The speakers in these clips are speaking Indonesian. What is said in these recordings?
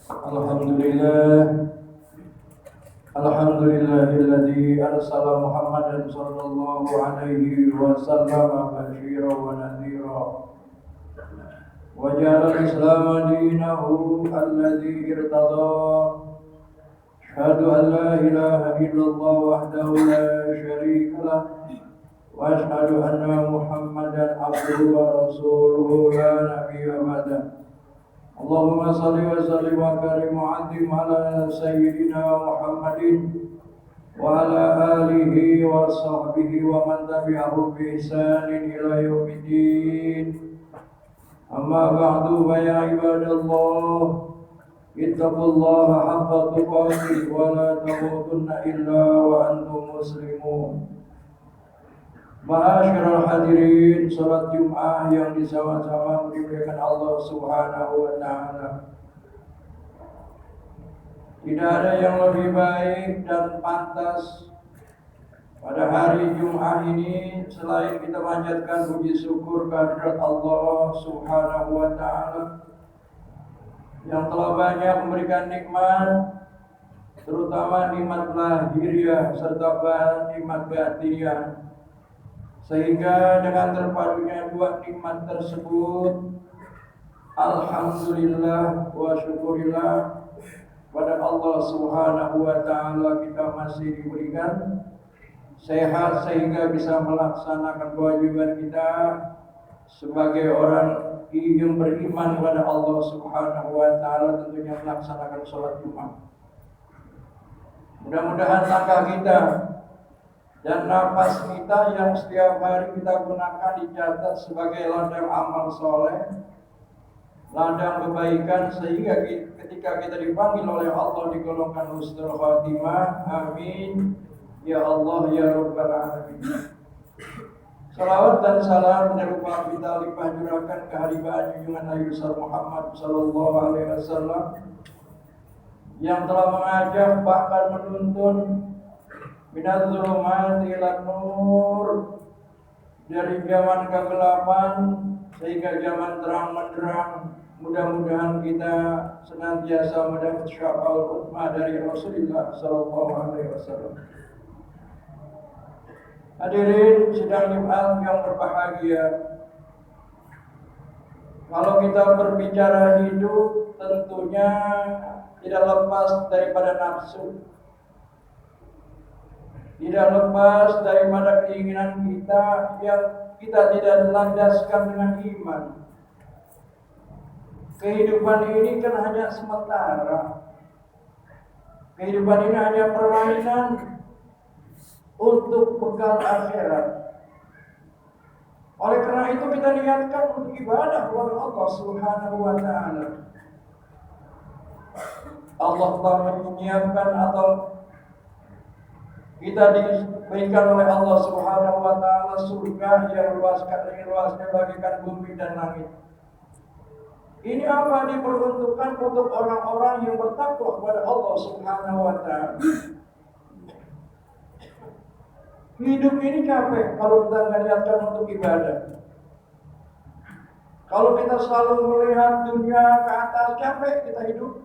Alhamdulillah, Alhamdulillahilladzi arsala Muhammadan sallallahu alaihi wasallam basyiran wa nadhira wa ja'ala al-Islam dinahu alladzi irtada. Asyhadu an la ilaha illallah wahdahu la syarika lah wa asyhadu anna Muhammadan abduhu wa rasuluhu la nabiyya ba'dah. Allahumma salli wa sallim wa karim wa azim ala sayyidina Muhammadin wa ala alihi wa sahbihi wa man tabi'ahu bi ihsanin ila yaumiddin. Amma ba'du, fa ya ibadallah, ittaqullaha haqqa tuqatih wa la tamutunna illa wa antum muslimun. Ma'asyiral hadirin, salat Jumat yang disama-sama dimuliakan Allah Subhanahu wa taala. Tidak ada yang lebih baik dan pantas pada hari Jumat ini selain kita panjatkan puji syukur kehadirat Allah Subhanahu wa taala yang telah banyak memberikan nikmat, terutama nikmat lahiriah serta nikmat batiniah. Sehingga dengan terpadunya dua nikmat tersebut, alhamdulillah wa syukurillah pada Allah Subhanahu wa taala kita masih diberikan sehat sehingga bisa melaksanakan kewajiban kita sebagai orang yang beriman kepada Allah Subhanahu wa taala, tentunya melaksanakan sholat Jumat. Mudah-mudahan langkah kita dan nafas kita yang setiap hari kita gunakan dicatat sebagai ladang amal soleh, ladang kebaikan, sehingga ketika kita dipanggil oleh Allah digolongkan husnul khatimah. Amin ya Allah ya rabbal alamin. Salawat dan salam menyerupaan kita limpah curahkan keharibaan junjungan Nabi Muhammad sallallahu alaihi wasallam yang telah mengajak bahkan menuntun minaz zulumati ilan nur, dari zaman kegelapan sehingga zaman terang menderang. Mudah-mudahan kita senantiasa mendapat syafaat ummah dari Rasulullah sallallahu alaihi wasallam. Hadirin sidang Jumat yang berbahagia, kalau kita berbicara hidup tentunya tidak lepas daripada nafsu, tidak lepas daripada keinginan kita yang kita tidak landaskan dengan iman. Kehidupan ini kan hanya sementara. Kehidupan ini hanya permainan untuk bekal akhirat. Oleh karena itu kita niatkan untuk ibadah kepada Allah Subhanahu wa taala. Allah telah menyiapkan atau kita diberikan oleh Allah Subhanahu wa taala surga yang luasnya bagaikan bumi dan langit. Ini apa? Diperuntukkan untuk orang-orang yang bertakwa kepada Allah Subhanahu wa taala. Hidup ini capek kalau kita nggak niatkan untuk ibadah. Kalau kita selalu melihat dunia ke atas, capek kita hidup.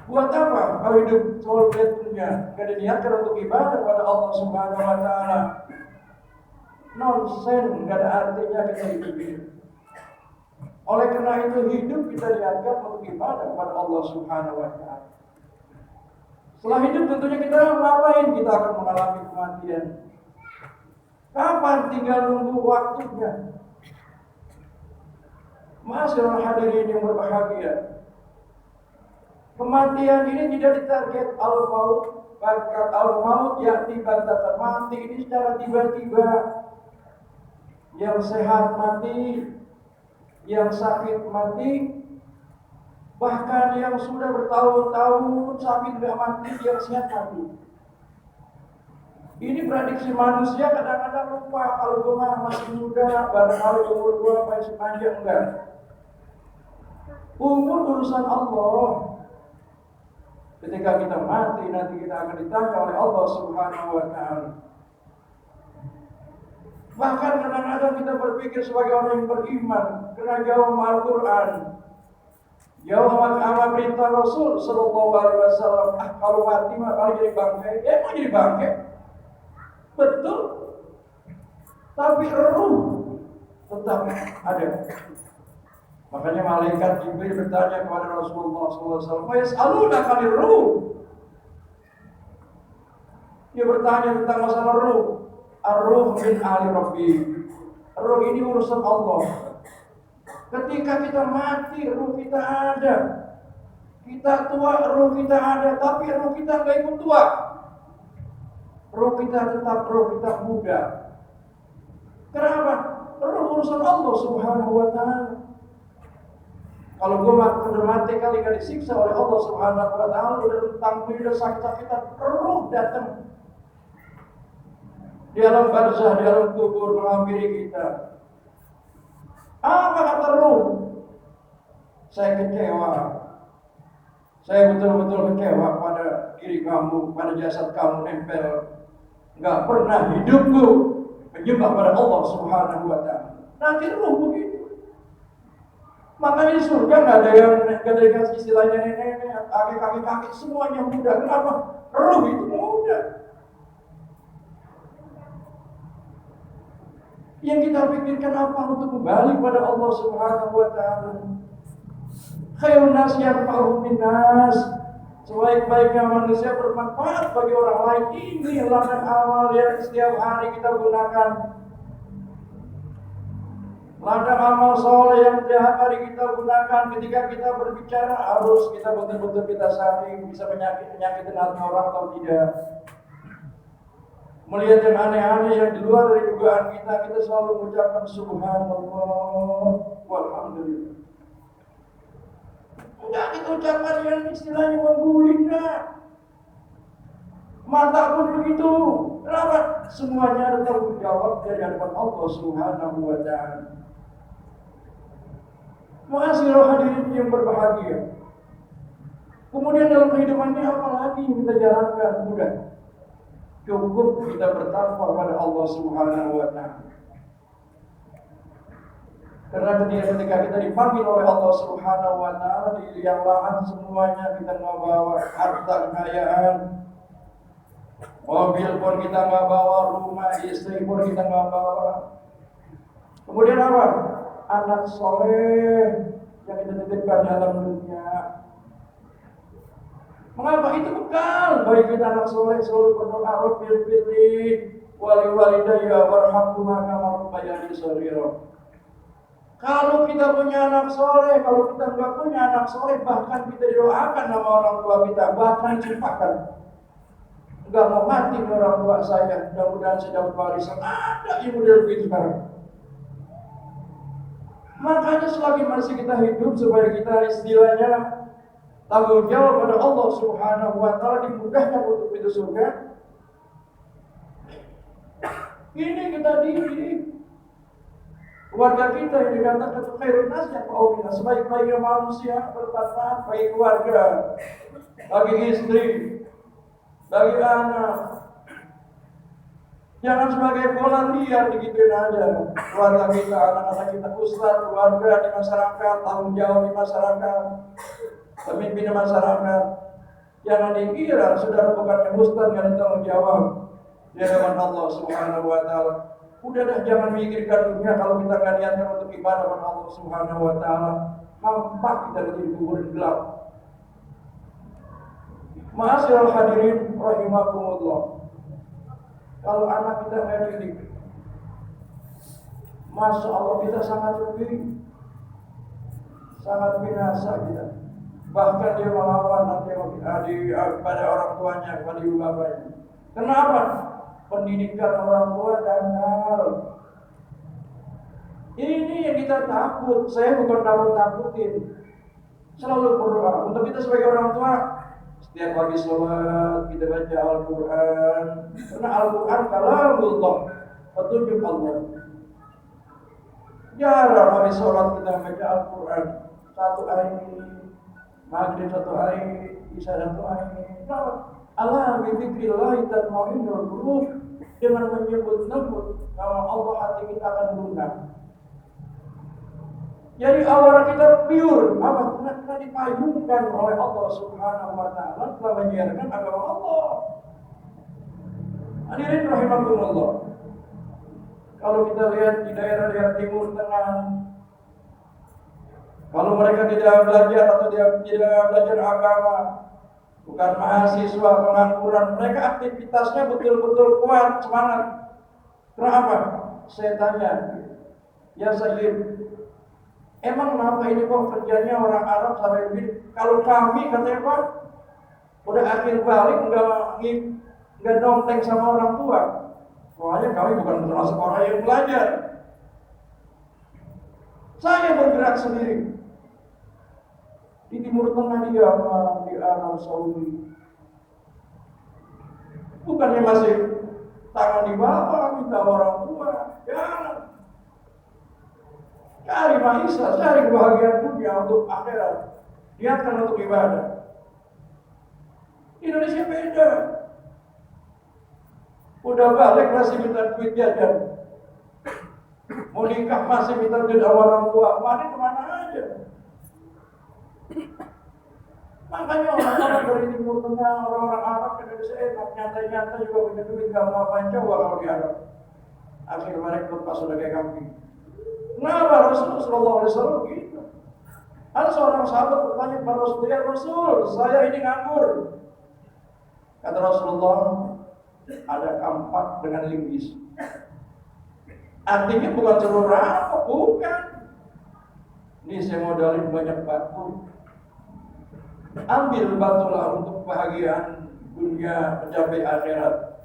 Buat apa kalau hidup selalu melihat dunia? Gak diniatkan untuk ibadah kepada Allah Subhanahu wa taala. Nonsen, gak ada artinya kita hidup ini. Oleh karena itu hidup kita niatkan untuk ibadah kepada Allah Subhanahu wa taala. Setelah hidup tentunya kita ngapain? Kita akan mengalami kematian. Kapan? Tinggal nunggu waktunya. Masyaallah hadirin yang berbahagia, kematian ini tidak ditarget al-maut, bahkan al-maut yakni bantatan mati ini secara tiba-tiba. Yang sehat mati, yang sakit mati, bahkan yang sudah bertahun-tahun sakit tidak mati, yang sehat mati. Ini prediksi manusia kadang-kadang lupa kalau gue masih muda, barangkali umur gue masih panjang. Enggak. Umur urusan Allah. Ketika kita mati, nanti kita akan ditanya oleh Allah Subhanahu wa taala. Bahkan kadang-kadang kita berpikir sebagai orang yang beriman, karena jauh Al-Quran, Jauh sama perintah Rasul Sallallahu Alaihi Wasallam. Kalau mati mah kalau jadi bangkai, ya mau jadi bangkai, betul. Tapi ruh tetap ada. Makanya malaikat Jibril bertanya kepada Rasulullah SAW, "Yas'aluna 'anil ruh." Dia bertanya tentang masalah ruh. Ar-ruh min ahli Rabbi. Ruh ini urusan Allah. Ketika kita mati, ruh kita ada. Kita tua, ruh kita ada, tapi ruh kita nggak ikut tua. Ruh kita tetap ruh kita muda. Kenapa? Ruh urusan Allah Subhanahu wa Ta'ala. Kalau gue udah mati kali gak disiksa oleh Allah Subhanahu wa Ta'ala, udah tampil, udah sakit-sakitan, ruh datang di alam barzah, di alam kubur menghampiri kita. Apa kata ruh? Saya kecewa. Saya betul-betul kecewa pada diri kamu, pada jasad kamu nempel. Gak pernah hidupku menyembah pada Allah Subhanahu wa Ta'ala. Nanti ruh begitu. Makanya di surga gak ada yang istilahnya nenek-nenek, kakek-kakek, semuanya muda. Kenapa? Ruh itu muda. Yang kita pikirkan apa untuk kembali pada Allah Subhanahu wa Ta'ala. Khairun nas yanfa'uhum minnas. Sebaik-baiknya manusia bermanfaat bagi orang lain. Ini ladang amal yang setiap hari kita gunakan. Ladang amal soleh yang setiap hari kita gunakan. Ketika kita berbicara harus kita betul-betul kita sadari bisa menyakiti hati orang atau tidak. Melihat yang aneh-aneh yang di luar dari dugaan kita selalu mengucapkan subhanallah walhamdulillah. Enggak kita ucapkan yang istilahnya menggulingkan. Mata pun begitu. Kenapa? Semuanya ada tanggung jawab dari hadapan Allah Subhanahu wa Ta'ala. Ma'asyiral hadirin yang berbahagia. Kemudian dalam kehidupan ini apa lagi yang kita jalankan? Mudah. Cukup kita bertakwa pada Allah Subhanahu wa Ta'ala. Karena ketika kita dipanggil oleh Allah Subhanahu wa Ta'ala di liang lahat semuanya kita nggak bawa harta kekayaan, mobil pun kita nggak bawa, rumah istri pun kita nggak bawa. Kemudian apa? Anak soleh yang kita titipkan dalam dunia. Mengapa itu bekal bagi kita anak soleh selalu berdoa Rabbil birri wali walidayya warhamhuma kama rabbayani shaghira. Kalau kita punya anak soleh, kalau kita nggak punya anak soleh, bahkan kita didoakan sama orang tua kita, bahkan dicipakan. Nggak mau mati orang tua saya, mudah-mudahan saya dapat warisan. Ada yang model begitu sekarang. Makanya selagi masih kita hidup supaya kita istilahnya tanggung jawab pada Allah Subhanahu wa Ta'ala dimudahkan untuk pintu surga. Ini kita didik keluarga kita yang dikatakan khairun nas yanfa'uhum, sebaik-baiknya manusia bermanfaat bagi keluarga, bagi istri, bagi anak. Jangan sebagai bola liar digituin aja. Keluarga kita, anak-anak kita, ustaz, keluarga di masyarakat, tanggung jawab di masyarakat, pemimpin di masyarakat. Jangan dikira saudara bukan ustaz yang tanggung jawab di hadapan Allah Subhanahu wa Ta'ala. Udah dah, jangan mikirkan dunia kalau kita nggak niatkan untuk ibadah kepada Allah Subhanahu wa Ta'ala. Hampa kita jadi kuburan gelap. Ma'asyiral hadirin rahimakumullah. Kalau anak kita nggak didik, Masya Allah kita sangat rugi, sangat binasa kita. Bahkan dia melawan nanti pada orang tuanya, pada ibu bapaknya. Kenapa? Pendidikan orang tua dangkal. Ini yang kita takut. Saya bukan takutin. Selalu berdoa untuk kita sebagai orang tua. Setiap pagi sholat kita baca Al-Quran. Karena Al-Quran kalamullah, petunjuk Allah. Jarang habis sholat kita baca Al-Quran. Satu ayat, maghrib satu ayat, isya satu ayat. Allah bizikrillah tatma'innul qulub. Dengan menyebut nama Allah hati kita akan lunak. Jadi aura kita pure, apa? Karena dipayungkan oleh Allah Subhanahu wa Ta'ala telah menyiarkan agama Allah. Hadirin rahimakumullah. Kalau kita lihat di daerah-daerah Timur Tengah, kalau mereka tidak belajar atau tidak belajar agama, bukan mahasiswa pengangguran, mereka aktivitasnya betul-betul kuat, semangat. Kenapa? Saya tanya, ya Sayyid, emang kenapa ini kok kerjanya orang Arab sampai begini? Kalau kami katanya Pak, udah akhir balik nggak nongteng sama orang tua. Soalnya kami bukan termasuk orang yang belajar. Saya bergerak sendiri. Di Timur Tengah di Yaman, di Arab Saudi. Bukannya masih tangan di bawah minta orang tua. Jangan. Cari maisha, cari kebahagiaan dunia untuk akhirat. Niatkan untuk ibadah. Indonesia beda. Udah balik masih minta duit jajan. Mau nikah masih minta duit orang tua. Kemana aja. Makanya orang-orang dari Timur Tengah, orang-orang Arab ke Indonesia enak, nyantai-nyantai juga punya duit, gak mau apa-apa coba kalau di Arab. Akhir balik lepas sudah kayak kambing. Kenapa Rasulullah SAW gitu? Ada seorang sahabat bertanya kepada Rasulullah, "Ya Rasul, saya ini nganggur." Kata Rasulullah, "Ada kampak dengan linggis." Artinya bukan seluruh rampok, bukan. Ini saya modalin banyak batu. Ambil batulah untuk kebahagiaan dunia mencapai akhirat.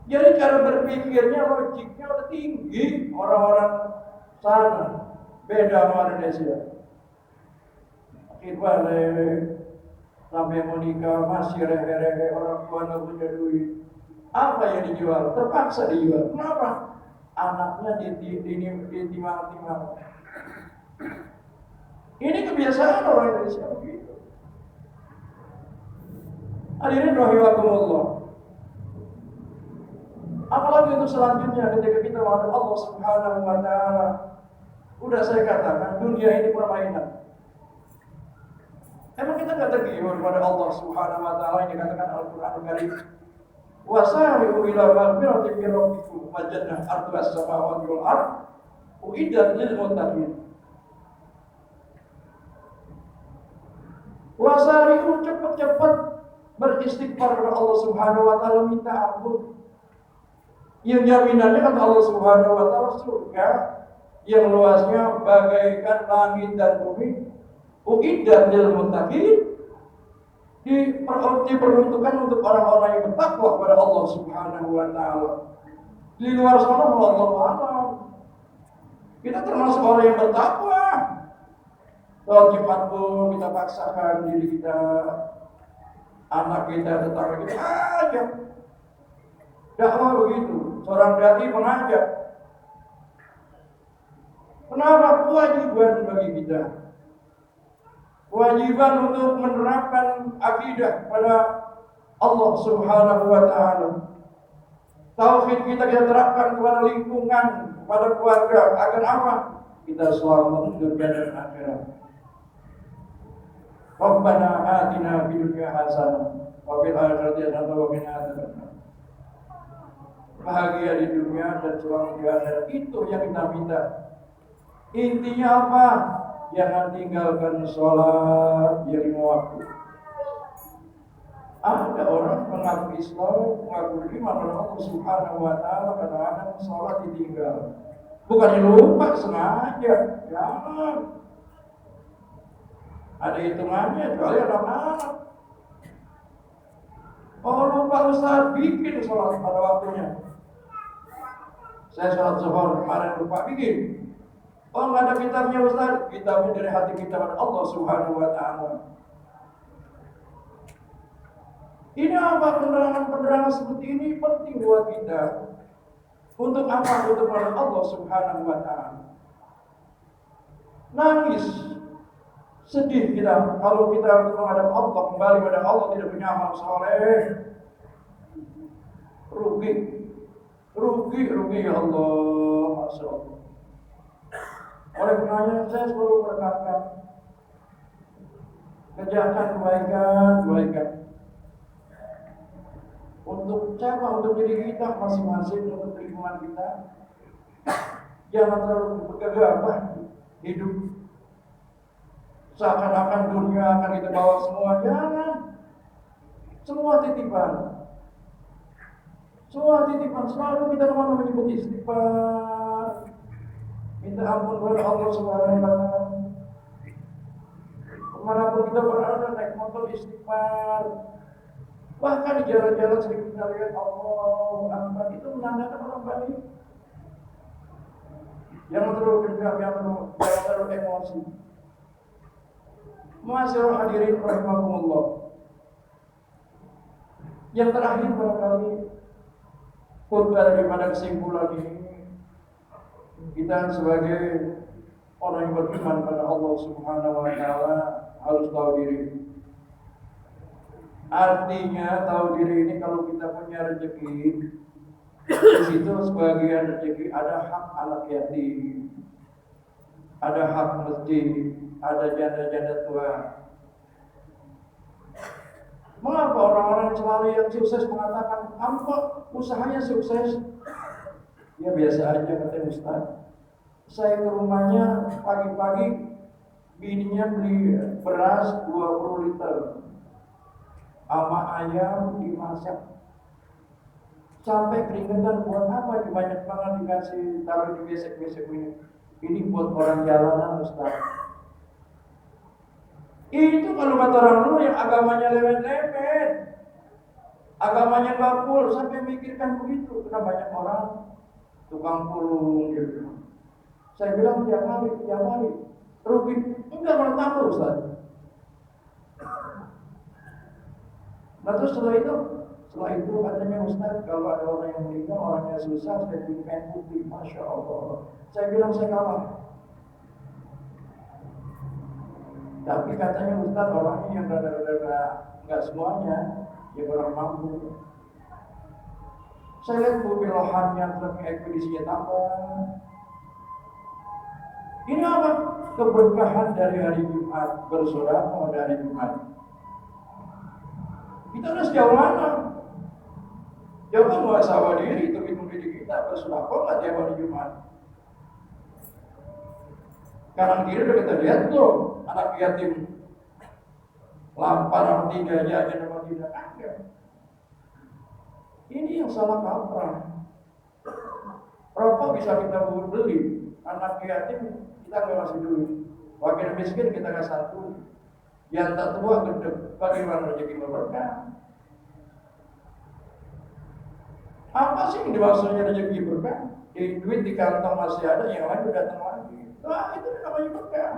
Jadi cara berpikirnya, logiknya udah tinggi orang-orang sana. Beda sama Indonesia. Kita sampai mau nikah masih rehe-rehe, orang tua nggak punya duit. Apa yang dijual? Terpaksa dijual. Kenapa? Anaknya ditimang-timang. Ini kebiasaan orang Indonesia begitu. Hadirin rahimakumullah. Apalagi untuk selanjutnya ketika kita menghadap Allah Subhanahu wa Ta'ala. Udah saya katakan dunia ini permainan. Emang kita nggak tergiur kepada Allah Subhanahu wa Ta'ala yang dikatakan Al-Qur'anul Karim. Wasari'u ila maghfiratin min rabbikum wa jannah 'arduha as-samawati wal ardh uiddat lil muttaqin. Wasari'u, cepat-cepat beristighfar kepada Allah Subhanahu wa Ta'ala, minta ampun. Yang jaminannya kata Allah Subhanahu wa Ta'ala surga yang luasnya bagaikan langit dan bumi, uiddat lil muttaqin, diperuntukkan untuk orang-orang yang bertakwa kepada Allah Subhanahu wa Ta'ala. Di luar sana wallahu a'lam. Kita termasuk orang yang bertakwa. Kalau Jumat pun kita paksakan diri kita, anak kita, tetangga kita ajak. Dakwah begitu, seorang dai mengajak. Kenapa? Kewajiban bagi kita. Kewajiban untuk menerapkan akidah pada Allah Subhanahu wa Ta'ala. Tauhid kita terapkan kepada lingkungan, kepada keluarga. Agar apa? Kita selamat dunia dan akhirat. Rabbana atina fid dunya hasanah wa fil akhirati hasanah wa qina adzabannar. Bahagia di dunia dan selamat di akhirat, itu yang kita minta. Intinya apa? Jangan tinggalkan sholat di lima waktu. Ada orang mengaku Islam, mengaku iman kepada Allah Subhanahu wa Ta'ala, kadang-kadang sholat ditinggal. Bukannya lupa, sengaja. Jangan. Ada hitungannya, kecuali anak-anak. Oh lupa Ustaz, bikin sholat pada waktunya. Saya sholat zuhur kemarin lupa bikin. Oh nggak ada kitabnya Ustaz, kitabnya dari hati kita pada Allah Subhanahu wa Ta'ala. Ini apa, penerangan-penerangan seperti ini penting buat kita. Untuk apa? Untuk pada Allah Subhanahu wa Ta'ala. Nangis, sedih kita kalau kita menghadap Allah, kembali pada Allah, tidak punya amal soleh. Rugi ya Allah, Masya Allah. Oleh karenanya saya selalu menekankan kerjakan kebaikan untuk siapa? Untuk diri kita masing-masing, untuk lingkungan kita. Jangan terlalu bergegabah hidup seakan-akan dunia akan kita bawa semua. Jangan. Semua titipan. Selalu kita kemana menyebut istighfar, minta ampun kepada Allah Subhanahu wa Ta'ala. Kemanapun kita berada, naik motor istighfar. Bahkan di jalan-jalan sering kita lihat Allah Akbar, itu menandakan orang baik. Jangan terlalu dendam, jangan terlalu emosi. Ma'asyiral hadirin rahimakumullah. Yang terakhir barangkali khutbah daripada kesimpulan ini, kita sebagai orang yang beriman pada Allah Subhanahu wa Ta'ala harus tahu diri. Artinya tahu diri ini, kalau kita punya rezeki, di situ sebagian rezeki ada hak anak yatim, ada hak masjid, ada janda-janda tua. Mengapa orang-orang selalu yang sukses mengatakan, apa usahanya sukses? Ya biasa aja, kata Ustaz. Saya ke rumahnya pagi-pagi, bininya beli beras 20 liter. Sama ayam dimasak. Sampai keringetan, buat apa? Banyak banget dikasih, taruh di besek-besek ini. Ini buat orang jalanan, Ustaz. Itu kalau kata orang dulu yang agamanya lemet-lemet, agamanya nggak full, sampai mikirkan begitu. Karena banyak orang tukang pulung gitu. Saya bilang tiap hari rugi, enggak malah tambah, Ustaz. Nah terus setelah itu katanya Ustaz, kalau ada orang yang meninggal, orangnya susah, saya beli kain putih, Masya Allah. Saya bilang saya kalah. Tapi katanya Ustaz, orangnya yang rada-rada enggak semuanya, yang orang mampu. Saya lihat mobil lahannya, truknya, ekspedisinya tambah. Ini apa? Keberkahan dari hari Jumat, bersedekah dari hari Jumat. Kita udah sejauh mana? Jauh kan muhasabah diri, hitung-hitung diri kita, bersedekah nggak tiap hari Jumat? Kanan kiri udah kita lihat tuh, anak yatim lapar sama tidak, jajan sama tidak ada. Ini yang salah kaprah. Rokok bisa kita beli, anak yatim kita nggak kasih duit, wakil miskin kita nggak satu, yang tak tua gede, bagaimana rezeki berkah? Apa sih yang dimaksudnya rezeki berkah? Di duit di kantong masih ada, yang lain udah datang lagi. Wah, itu namanya berkah.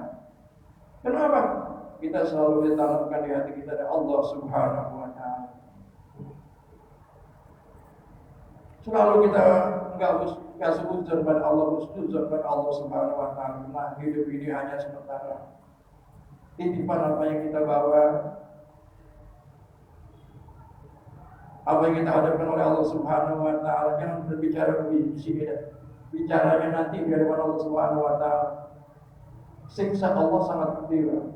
Kenapa? Kita selalu ditanamkan di hati kita dari Allah Subhanahu wa Ta'ala. Selalu kita enggak uzur pada Allah, uzur pada Allah Subhanahu wa Ta'ala. Nah, hidup ini hanya sementara. Titipan apa yang kita bawa, apa yang kita hadapkan oleh Allah Subhanahu wa Ta'ala. Jangan berbicara di sini, bicaranya nanti di hadapan Allah Subhanahu wa Ta'ala. Siksa Allah sangat pedih.